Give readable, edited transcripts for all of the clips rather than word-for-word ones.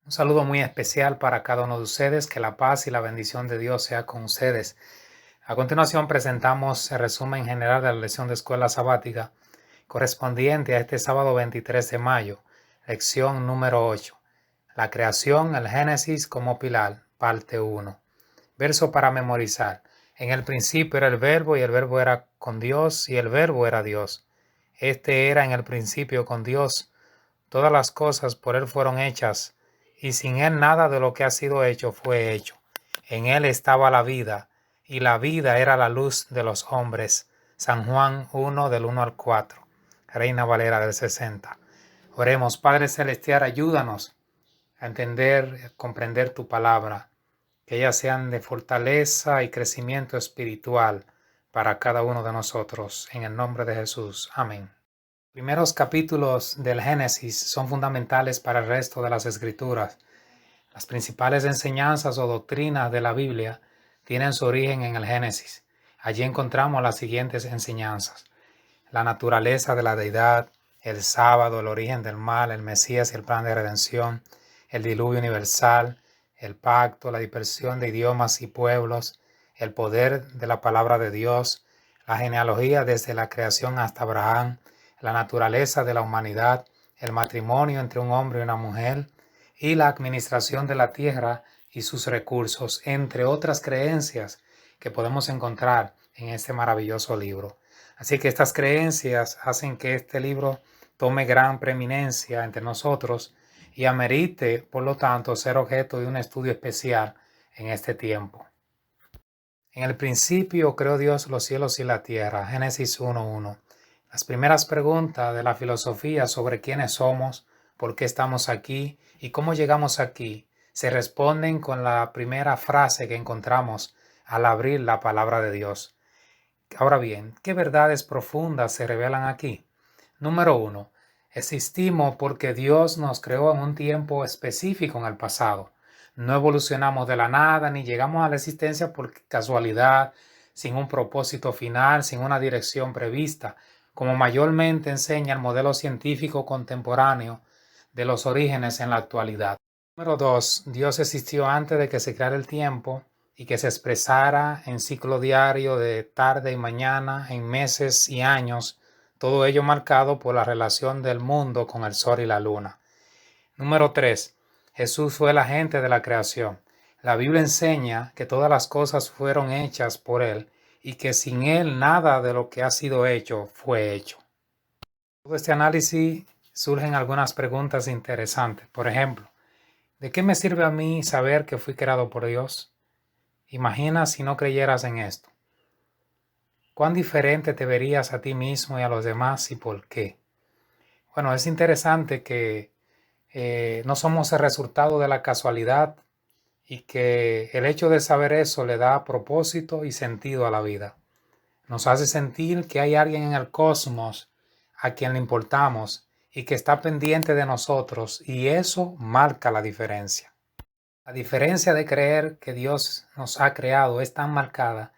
Un saludo muy especial para cada uno de ustedes, que la paz y la bendición de Dios sea con ustedes. A continuación presentamos el resumen general de la lección de escuela sabática correspondiente a este sábado 23 de mayo, lección número 8. La creación, el Génesis como pilar, parte 1. Verso para memorizar. En el principio era el verbo y el verbo era con Dios y el verbo era Dios. Este era en el principio con Dios. Todas las cosas por él fueron hechas, y sin él nada de lo que ha sido hecho fue hecho. En él estaba la vida, y la vida era la luz de los hombres. San Juan 1, del 1 al 4. Reina Valera del 60. Oremos. Padre Celestial, ayúdanos a entender, a comprender tu palabra, que ellas sean de fortaleza y crecimiento espiritual para cada uno de nosotros. En el nombre de Jesús. Amén. Los primeros capítulos del Génesis son fundamentales para el resto de las Escrituras. Las principales enseñanzas o doctrinas de la Biblia tienen su origen en el Génesis. Allí encontramos las siguientes enseñanzas: la naturaleza de la deidad, el sábado, el origen del mal, el Mesías y el plan de redención, el diluvio universal, el pacto, la dispersión de idiomas y pueblos, el poder de la palabra de Dios, la genealogía desde la creación hasta Abraham, la naturaleza de la humanidad, el matrimonio entre un hombre y una mujer, y la administración de la tierra y sus recursos, entre otras creencias que podemos encontrar en este maravilloso libro. Así que estas creencias hacen que este libro tome gran preeminencia entre nosotros y amerite, por lo tanto, ser objeto de un estudio especial en este tiempo. En el principio creó Dios los cielos y la tierra, Génesis 1:1. Las primeras preguntas de la filosofía sobre quiénes somos, por qué estamos aquí y cómo llegamos aquí se responden con la primera frase que encontramos al abrir la palabra de Dios. Ahora bien, ¿qué verdades profundas se revelan aquí? Número 1. Existimos porque Dios nos creó en un tiempo específico en el pasado. No evolucionamos de la nada ni llegamos a la existencia por casualidad, sin un propósito final, sin una dirección prevista, como mayormente enseña el modelo científico contemporáneo de los orígenes en la actualidad. Número 2. Dios existió antes de que se creara el tiempo y que se expresara en ciclo diario de tarde y mañana, en meses y años, todo ello marcado por la relación del mundo con el sol y la luna. Número 3. Jesús fue el agente de la creación. La Biblia enseña que todas las cosas fueron hechas por Él y que sin Él nada de lo que ha sido hecho fue hecho. Todo este análisis surgen algunas preguntas interesantes. Por ejemplo, ¿de qué me sirve a mí saber que fui creado por Dios? Imagina si no creyeras en esto. ¿Cuán diferente te verías a ti mismo y a los demás y por qué? Bueno, es interesante que no somos el resultado de la casualidad y que el hecho de saber eso le da propósito y sentido a la vida. Nos hace sentir que hay alguien en el cosmos a quien le importamos y que está pendiente de nosotros, y eso marca la diferencia. La diferencia de creer que Dios nos ha creado es tan marcada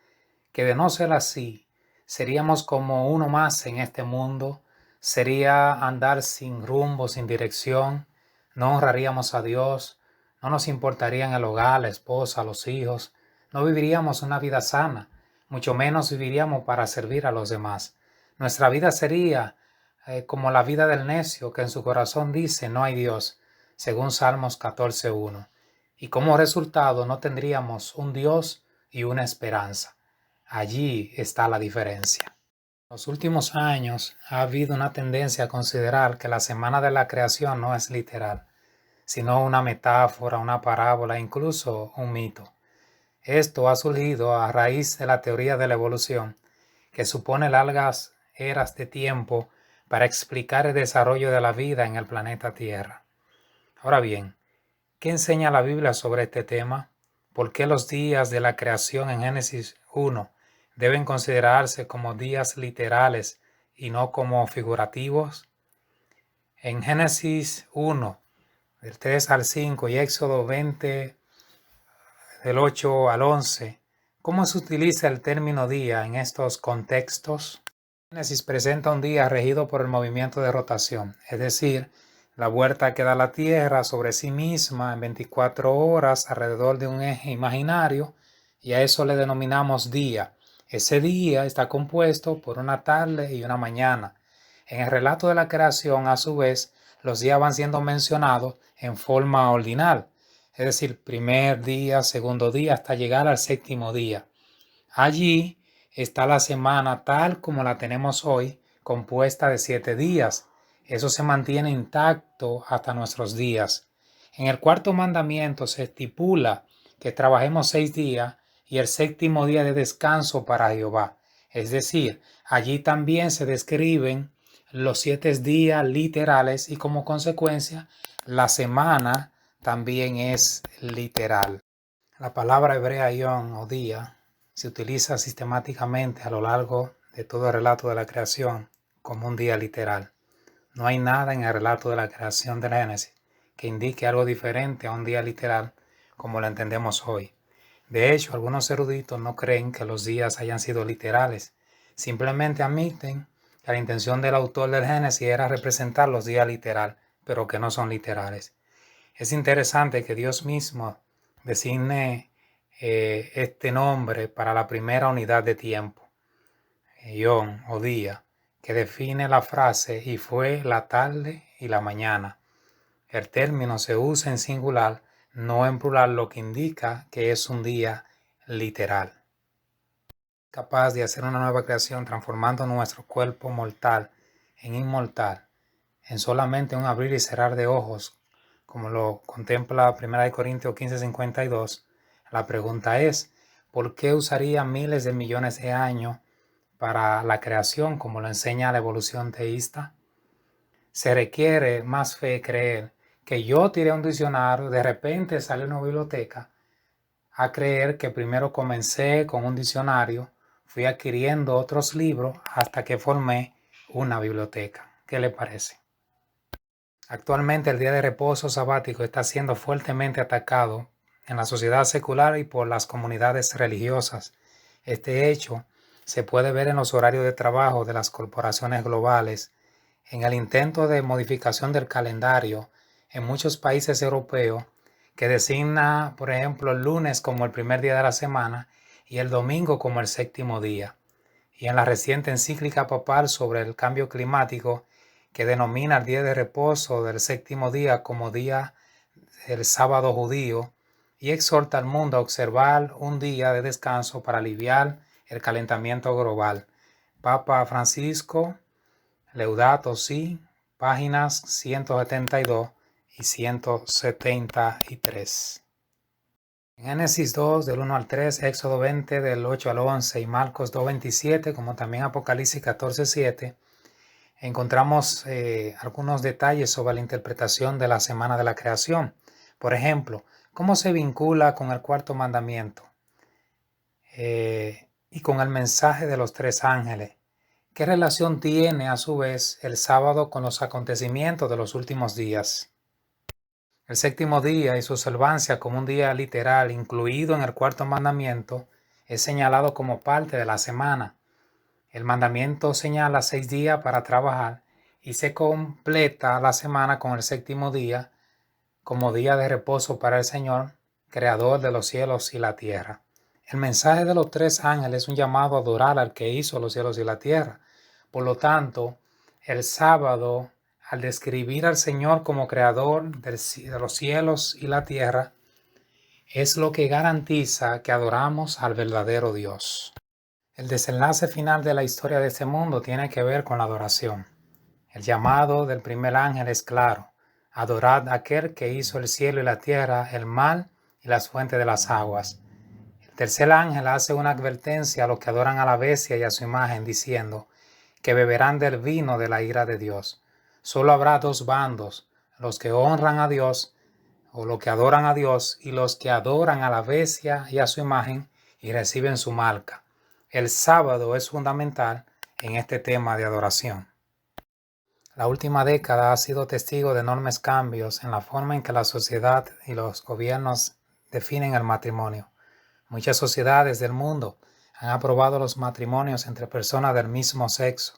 que, de no ser así, seríamos como uno más en este mundo, sería andar sin rumbo, sin dirección, no honraríamos a Dios, no nos importarían el hogar, la esposa, los hijos, no viviríamos una vida sana, mucho menos viviríamos para servir a los demás. Nuestra vida sería como la vida del necio, que en su corazón dice no hay Dios, según Salmos 14:1. Y como resultado no tendríamos un Dios y una esperanza. Allí está la diferencia. En los últimos años ha habido una tendencia a considerar que la semana de la creación no es literal, sino una metáfora, una parábola, incluso un mito. Esto ha surgido a raíz de la teoría de la evolución, que supone largas eras de tiempo para explicar el desarrollo de la vida en el planeta Tierra. Ahora bien, ¿qué enseña la Biblia sobre este tema? ¿Por qué los días de la creación en Génesis 1 deben considerarse como días literales y no como figurativos? En Génesis 1, del 3 al 5 y Éxodo 20, del 8 al 11, ¿cómo se utiliza el término día en estos contextos? Génesis presenta un día regido por el movimiento de rotación, es decir, la vuelta que da la Tierra sobre sí misma en 24 horas alrededor de un eje imaginario, y a eso le denominamos día. Ese día está compuesto por una tarde y una mañana. En el relato de la creación, a su vez, los días van siendo mencionados en forma ordinal, es decir, primer día, segundo día, hasta llegar al séptimo día. Allí está la semana tal como la tenemos hoy, compuesta de 7 días. Eso se mantiene intacto hasta nuestros días. En el cuarto mandamiento se estipula que trabajemos 6 días y el séptimo día de descanso para Jehová. Es decir, allí también se describen los 7 días literales y como consecuencia la semana también es literal. La palabra hebrea yom o día se utiliza sistemáticamente a lo largo de todo el relato de la creación como un día literal. No hay nada en el relato de la creación del Génesis que indique algo diferente a un día literal como lo entendemos hoy. De hecho, algunos eruditos no creen que los días hayan sido literales. Simplemente admiten que la intención del autor del Génesis era representar los días literal, pero que no son literales. Es interesante que Dios mismo designe este nombre para la primera unidad de tiempo, yom o día, que define la frase y fue la tarde y la mañana. El término se usa en singular, no en plural, lo que indica que es un día literal. Capaz de hacer una nueva creación transformando nuestro cuerpo mortal en inmortal, en solamente un abrir y cerrar de ojos, como lo contempla 1 Corintios 15:52, la pregunta es, ¿por qué usaría miles de millones de años para la creación como lo enseña la evolución teísta? Se requiere más fe creer que yo tiré un diccionario, de repente sale una biblioteca, a creer que primero comencé con un diccionario, fui adquiriendo otros libros hasta que formé una biblioteca. ¿Qué le parece? Actualmente el día de reposo sabático está siendo fuertemente atacado en la sociedad secular y por las comunidades religiosas. Este hecho se puede ver en los horarios de trabajo de las corporaciones globales, en el intento de modificación del calendario en muchos países europeos que designa, por ejemplo, el lunes como el primer día de la semana y el domingo como el séptimo día. Y en la reciente encíclica papal sobre el cambio climático, que denomina el día de reposo del séptimo día como día del sábado judío, y exhorta al mundo a observar un día de descanso para aliviar el calentamiento global. Papa Francisco, Laudato Si, páginas 172 y 173. En Génesis 2, del 1 al 3, Éxodo 20, del 8 al 11 y Marcos 2:27, como también Apocalipsis 14:7, encontramos algunos detalles sobre la interpretación de la semana de la creación. Por ejemplo, cómo se vincula con el cuarto mandamiento y con el mensaje de los 3 ángeles. ¿Qué relación tiene a su vez el sábado con los acontecimientos de los últimos días? El séptimo día y su observancia como un día literal incluido en el cuarto mandamiento es señalado como parte de la semana. El mandamiento señala 6 días para trabajar y se completa la semana con el séptimo día como día de reposo para el Señor, creador de los cielos y la tierra. El mensaje de los 3 ángeles es un llamado a adorar al que hizo los cielos y la tierra. Por lo tanto, el sábado, al describir al Señor como creador de los cielos y la tierra, es lo que garantiza que adoramos al verdadero Dios. El desenlace final de la historia de este mundo tiene que ver con la adoración. El llamado del primer ángel es claro: adorad a aquel que hizo el cielo y la tierra, el mar y las fuentes de las aguas. El tercer ángel hace una advertencia a los que adoran a la bestia y a su imagen, diciendo que beberán del vino de la ira de Dios. Solo habrá 2 bandos, los que honran a Dios o los que adoran a Dios y los que adoran a la bestia y a su imagen y reciben su marca. El sábado es fundamental en este tema de adoración. La última década ha sido testigo de enormes cambios en la forma en que la sociedad y los gobiernos definen el matrimonio. Muchas sociedades del mundo han aprobado los matrimonios entre personas del mismo sexo,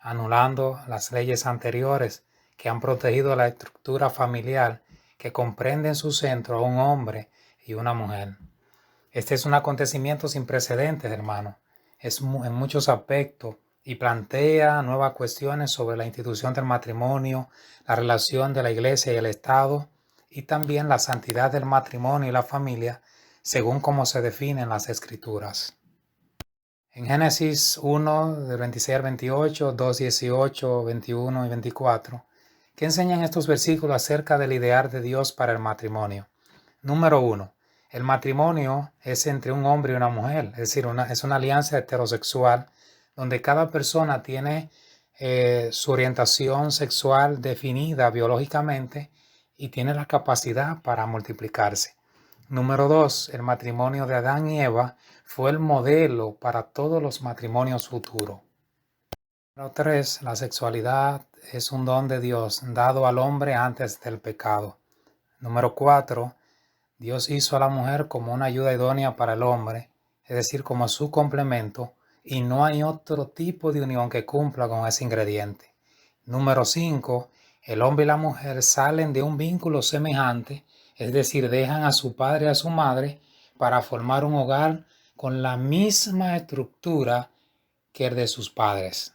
anulando las leyes anteriores que han protegido la estructura familiar que comprende en su centro a un hombre y una mujer. Este es un acontecimiento sin precedentes, hermano. Es en muchos aspectos y plantea nuevas cuestiones sobre la institución del matrimonio, la relación de la Iglesia y el Estado, y también la santidad del matrimonio y la familia, según como se define en las Escrituras. En Génesis 1, del 26 al 28, 2, 18, 21 y 24, ¿qué enseñan estos versículos acerca del ideal de Dios para el matrimonio? Número 1. El matrimonio es entre un hombre y una mujer, es decir, es una alianza heterosexual donde cada persona tiene su orientación sexual definida biológicamente y tiene la capacidad para multiplicarse. Número 2. El matrimonio de Adán y Eva fue el modelo para todos los matrimonios futuros. Número 3. La sexualidad es un don de Dios dado al hombre antes del pecado. Número 4. Dios hizo a la mujer como una ayuda idónea para el hombre, es decir, como su complemento, y no hay otro tipo de unión que cumpla con ese ingrediente. Número 5. El hombre y la mujer salen de un vínculo semejante, es decir, dejan a su padre y a su madre para formar un hogar con la misma estructura que el de sus padres.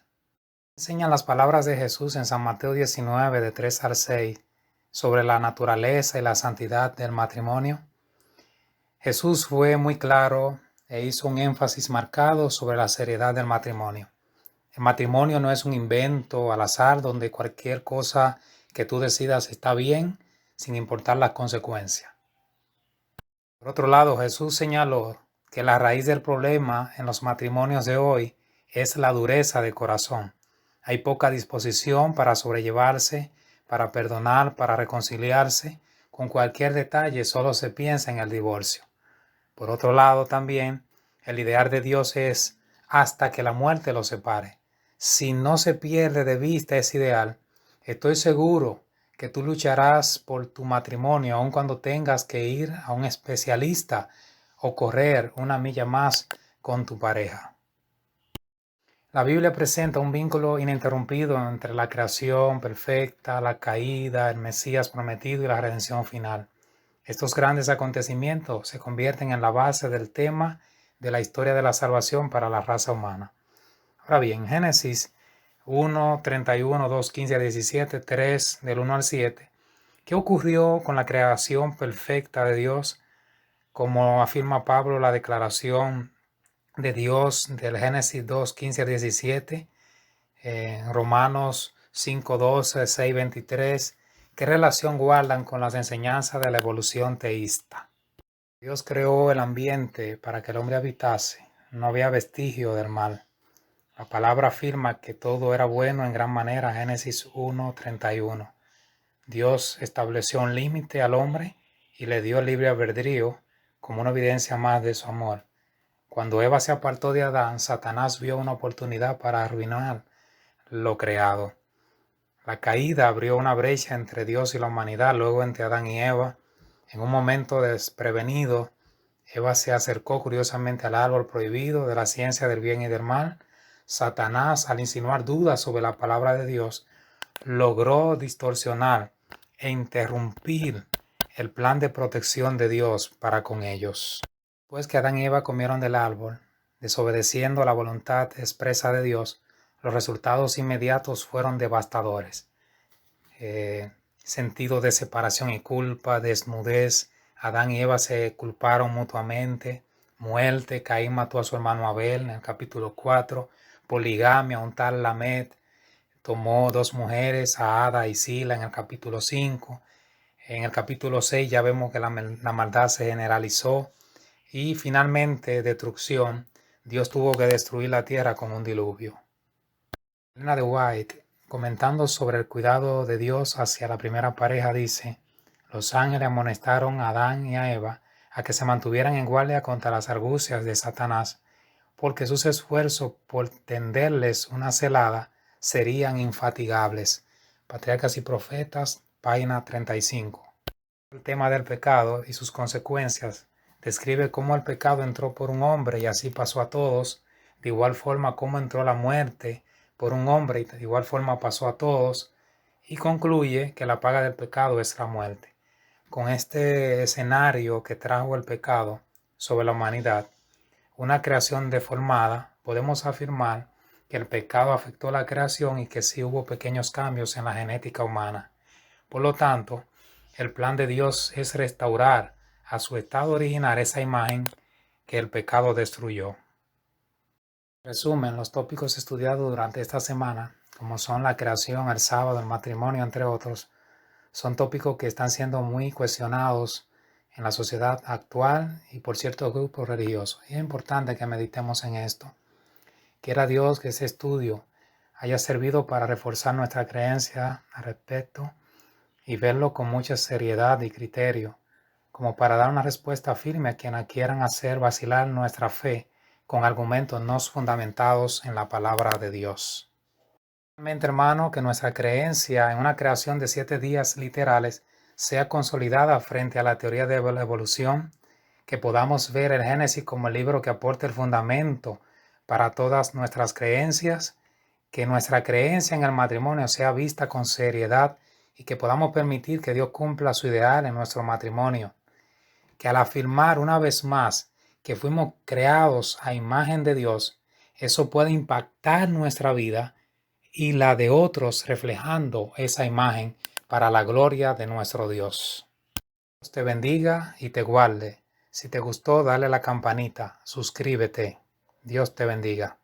Enseñan las palabras de Jesús en San Mateo 19, de 3 al 6, sobre la naturaleza y la santidad del matrimonio. Jesús fue muy claro e hizo un énfasis marcado sobre la seriedad del matrimonio. El matrimonio no es un invento al azar donde cualquier cosa que tú decidas está bien sin importar las consecuencias. Por otro lado, Jesús señaló que la raíz del problema en los matrimonios de hoy es la dureza de corazón. Hay poca disposición para sobrellevarse, para perdonar, para reconciliarse. Con cualquier detalle solo se piensa en el divorcio. Por otro lado, también, el ideal de Dios es hasta que la muerte los separe. Si no se pierde de vista ese ideal, estoy seguro que tú lucharás por tu matrimonio aun cuando tengas que ir a un especialista o correr una milla más con tu pareja. La Biblia presenta un vínculo ininterrumpido entre la creación perfecta, la caída, el Mesías prometido y la redención final. Estos grandes acontecimientos se convierten en la base del tema de la historia de la salvación para la raza humana. Ahora bien, Génesis 1, 31, 2, 15 a 17, 3, del 1 al 7, ¿qué ocurrió con la creación perfecta de Dios? Como afirma Pablo, la declaración de Dios del Génesis 2, 15 a 17, Romanos 5, 12, 6, 23, ¿qué relación guardan con las enseñanzas de la evolución teísta? Dios creó el ambiente para que el hombre habitase, no había vestigio del mal. La palabra afirma que todo era bueno en gran manera, Génesis 1, 31. Dios estableció un límite al hombre y le dio libre albedrío como una evidencia más de su amor. Cuando Eva se apartó de Adán, Satanás vio una oportunidad para arruinar lo creado. La caída abrió una brecha entre Dios y la humanidad, luego entre Adán y Eva. En un momento desprevenido, Eva se acercó curiosamente al árbol prohibido de la ciencia del bien y del mal. Satanás, al insinuar dudas sobre la palabra de Dios, logró distorsionar e interrumpir el plan de protección de Dios para con ellos. Después que Adán y Eva comieron del árbol, desobedeciendo la voluntad expresa de Dios, los resultados inmediatos fueron devastadores. Sentido de separación y culpa, desnudez. Adán y Eva se culparon mutuamente. Muerte, Caín mató a su hermano Abel en el capítulo 4. Poligamia, un tal Lamed tomó 2 mujeres, a Ada y Sila en el capítulo 5. En el capítulo 6 ya vemos que la maldad se generalizó. Y finalmente, destrucción. Dios tuvo que destruir la tierra con un diluvio. Elena de White, comentando sobre el cuidado de Dios hacia la primera pareja, dice: los ángeles amonestaron a Adán y a Eva a que se mantuvieran en guardia contra las argucias de Satanás, porque sus esfuerzos por tenderles una celada serían infatigables. Patriarcas y Profetas, página 35. El tema del pecado y sus consecuencias describe cómo el pecado entró por un hombre y así pasó a todos, de igual forma cómo entró la muerte por un hombre y de igual forma pasó a todos, y concluye que la paga del pecado es la muerte. Con este escenario que trajo el pecado sobre la humanidad, una creación deformada, podemos afirmar que el pecado afectó la creación y que sí hubo pequeños cambios en la genética humana. Por lo tanto, el plan de Dios es restaurar a su estado original esa imagen que el pecado destruyó. Resumen, los tópicos estudiados durante esta semana, como son la creación, el sábado, el matrimonio, entre otros, son tópicos que están siendo muy cuestionados en la sociedad actual y por ciertos grupos religiosos. Y es importante que meditemos en esto. Quiera Dios que ese estudio haya servido para reforzar nuestra creencia al respecto y verlo con mucha seriedad y criterio, como para dar una respuesta firme a quienes quieran hacer vacilar nuestra fe con argumentos no fundamentados en la palabra de Dios. Realmente, hermano, que nuestra creencia en una creación de 7 días literales sea consolidada frente a la teoría de la evolución, que podamos ver el Génesis como el libro que aporta el fundamento para todas nuestras creencias, que nuestra creencia en el matrimonio sea vista con seriedad y que podamos permitir que Dios cumpla su ideal en nuestro matrimonio, que al afirmar una vez más que fuimos creados a imagen de Dios, eso puede impactar nuestra vida y la de otros reflejando esa imagen para la gloria de nuestro Dios. Dios te bendiga y te guarde. Si te gustó, dale a la campanita, suscríbete. Dios te bendiga.